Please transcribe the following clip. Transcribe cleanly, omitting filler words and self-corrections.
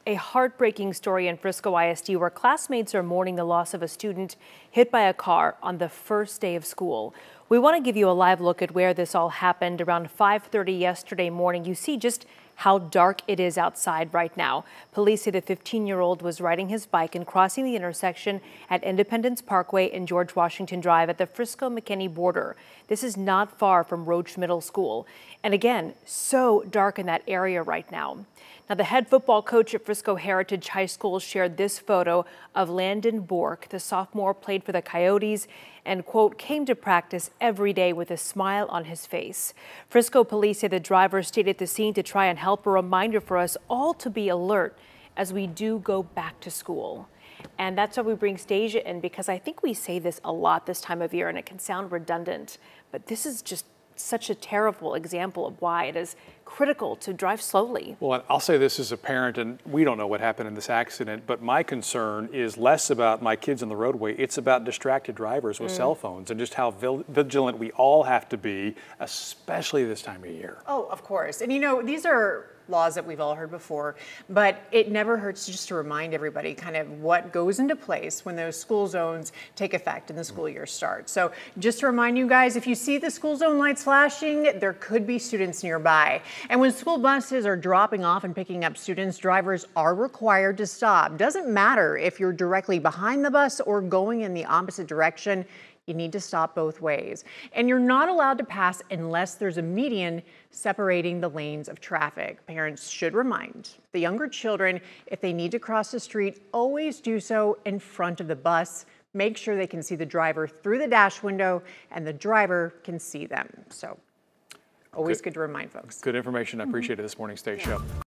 A heartbreaking story in Frisco ISD where classmates are mourning the loss of a student hit by a car on the first day of school. We want to give you a live look at where this all happened around 5:30 yesterday morning. You see just how dark it is outside right now. Police say the 15-year-old was riding his bike and crossing the intersection at Independence Parkway and George Washington Drive at the Frisco-McKinney border. This is not far from Roach Middle School. And again, so dark in that area right now. Now, the head football coach at Frisco Heritage High School shared this photo of Landon Bourque. The sophomore played for the Coyotes and, quote, came to practice every day with a smile on his face. Frisco police say the driver stayed at the scene to try and help. A reminder for us all to be alert as we do go back to school. And that's why we bring Stasia in, because I think we say this a lot this time of year and it can sound redundant, but this is just such a terrible example of why it is critical to drive slowly. Well, I'll say this as a parent, and we don't know what happened in this accident, but my concern is less about my kids on the roadway. It's about distracted drivers with cell phones and just how vigilant we all have to be, especially this time of year. Oh, of course. And you know, these are laws that we've all heard before, but it never hurts just to remind everybody kind of what goes into place when those school zones take effect and the school year starts. So just to remind you guys, if you see the school zone lights flashing, there could be students nearby. And when school buses are dropping off and picking up students, drivers are required to stop. Doesn't matter if you're directly behind the bus or going in the opposite direction. You need to stop both ways. And you're not allowed to pass unless there's a median separating the lanes of traffic. Parents should remind the younger children, if they need to cross the street, always do so in front of the bus. Make sure they can see the driver through the dash window and the driver can see them. So always good to remind folks. Good information. I appreciate it this morning, Stacia.